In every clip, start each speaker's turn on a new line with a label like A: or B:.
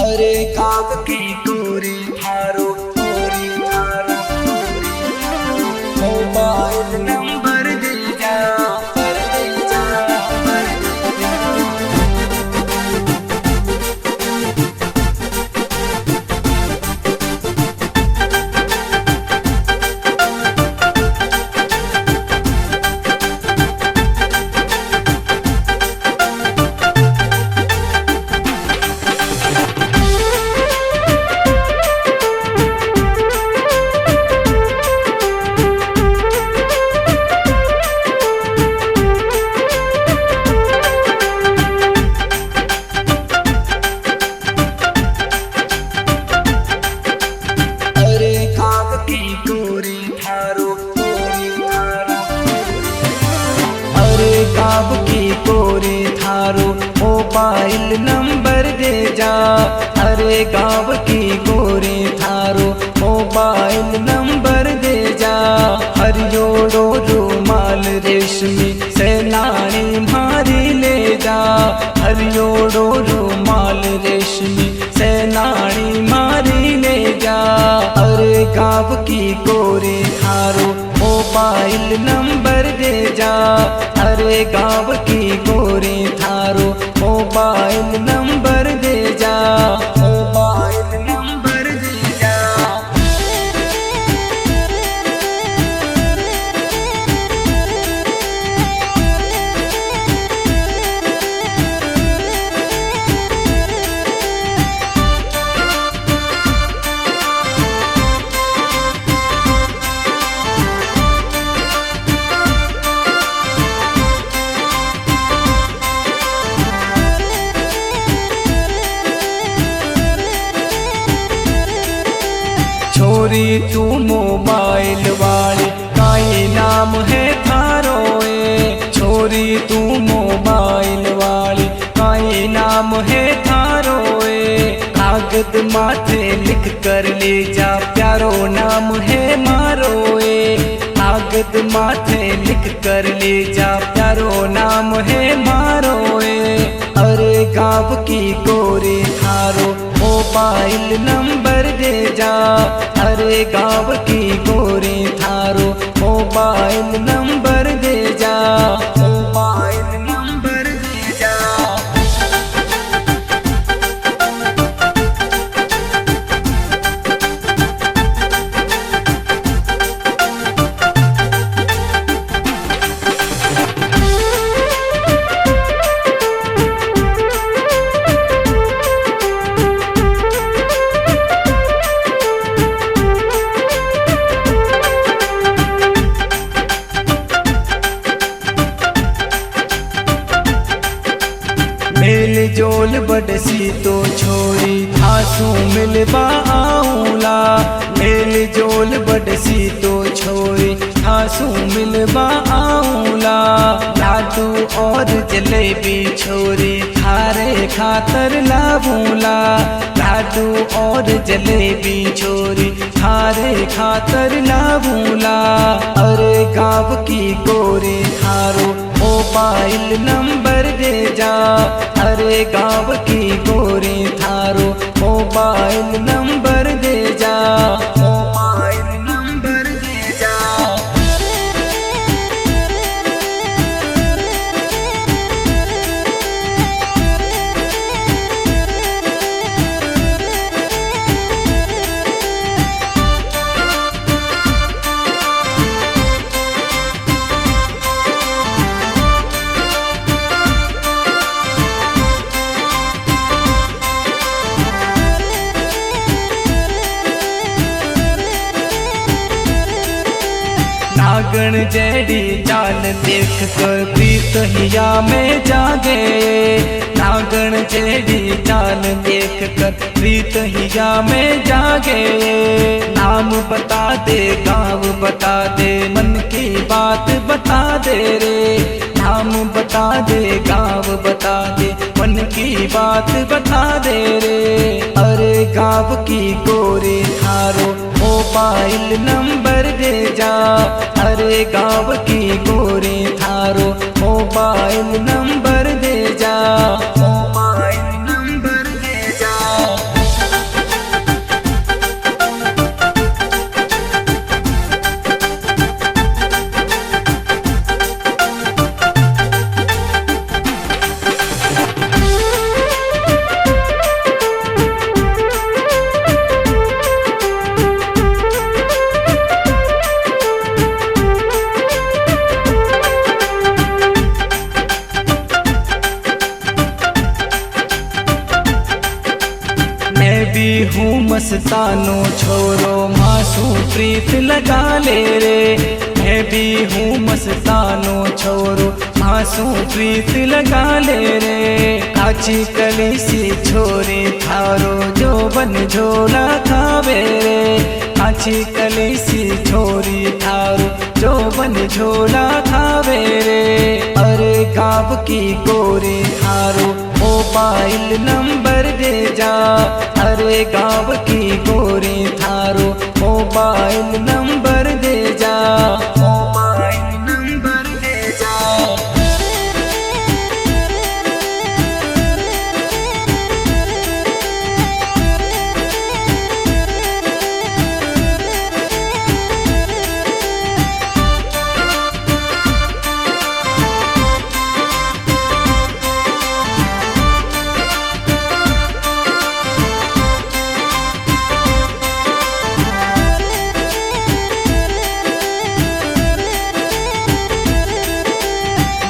A: अरे काग की गोरी थारो मोबाइल नंबर दे जा काब की गोरी थारो मोबाइल नंबर दे जा। अरे काब की गोरी थारो मोबाइल नंबर दे जा। हरियोड़ो रुमाल रेशमी से नानी मारी ले जा। हरियोड़ो रुमाल रेशमी से नानी मारी ले जा। अरे काब की गोरी थारो मोबाइल नंबर दे जा। अरे गाँव की गोरी थारो मोबाइल नंबर दे जा। मोबाइल नंबर दे जा। छोरी तू मोबाइल वाली काई नाम है थारो ए। छोरी तू मोबाइल वाली काई नाम है थारो ए। कागज माथे लिख कर ले जा प्यारो नाम है मारो ए। कागज माथे लिख कर ले जा प्यारो नाम है मारो ए। अरे गाँव की गोरी थारो मोबाइल नंबर दे जा। अरे गाँव की गोरी थारो मोबाइल नंबर दे जा। मोबाइल नंबर दे जा। मेल जोल बडसी तो छोरी आंसू मिलबा आऊला। मेल जोल बडसी तो छोरी आंसू मिलबा आऊला। लाडू और जलेबी छोरी थारे खातर लाबूला। लाडू और जलेबी छोरी थारे खातर लाबूला। अरे गाँव की गोरी थारो मोबाइल नंबर दे जा। अरे गाँव की गोरी थारो मोबाइल नंबर दे जा। मोबाइल नंबर दे जा। नागण जैडी चाल देख कर प्रीत हिया में जागे। नागण जैडी चाल देख कर प्रीत हिया में जागे। नाम बता दे गाँव बता दे मन की बात बता दे रे। नाम बता दे गाँव बता दे मन की बात बता दे रे। अरे गाँव की गोरी थारो मोबाइल नंबर दे जा। अरे गाँव की गोरी थारो मोबाइल नंबर दे जा। मोबाइल नंबर दे जा। भी हूँ मस्तानो छोरो मासू प्रीत लगा ले रे। मैं भी हूँ मस्तानो छोरो मासू प्रीत लगा ले रे। काची कली सी छोरी थारो जो बन झोला खावे रे। काची कली सी छोरी थारो जो बन झोला खावे रे। अरे गाँव की गोरी थारो मोबाइल नंबर दे जा। अरे गाँव की गोरी थारो मोबाइल नंबर दे जा। मोबाइल नंबर दे जा।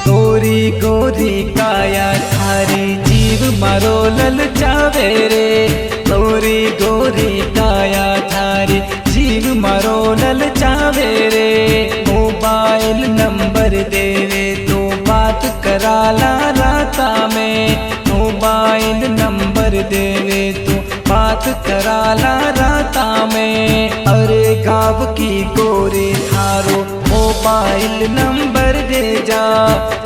A: गोरी गोरी काया थारी जीव मारो ललचावे रे। गोरी गोरी काया थारी जीव मारो ललचावे रे। मोबाइल नंबर देवे तो बात कराला राता में। मोबाइल नंबर देवे तो बात कराला राता में। अरे गाँव की गोरी थारो मोबाइल नंबर दे जा।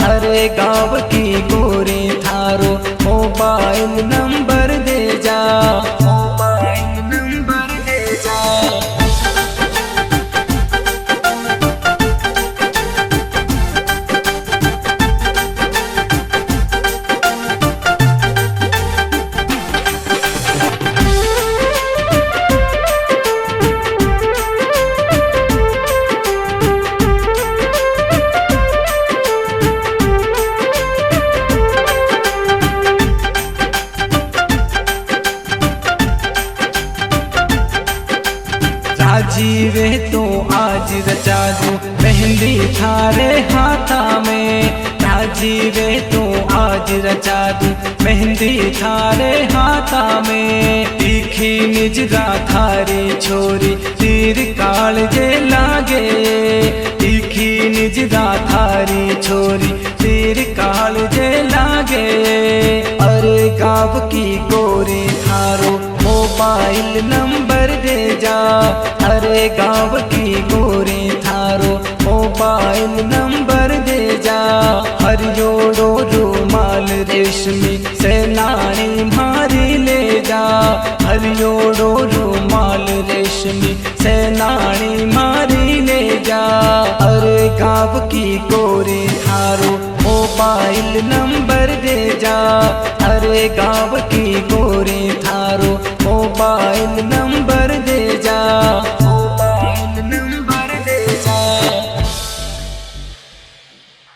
A: अरे गाँव की गोरी थारो मोबाइल नंबर दे जा। मोबाइल नंबर दे जा। जीवे तो आज रचा दो मेहंदी थारे हाथा में। जीवे तो आज रचा दो मेहंदी थारे हाथा में। तीखी निजरा थारी छोरी तीर कालजे लागे। तीखी निजरा थारी छोरी तीर कालजे लागे। अरे गाँव की गोरी थारो मोबाइल नंबर दे जा। अरे गाँव की गोरी थारो मोबाइल नंबर दे जा। हरियोड़ो रूमाल रेशमी से नानी मारी ले जा। हरियोड़ो रूमाल रेशमी से नानी मारी ले जा। अरे गाँव की गोरी थारो मोबाइल नंबर दे जा। अरे गाँव की गोरी थारो मोबाइल नंबर दे जा।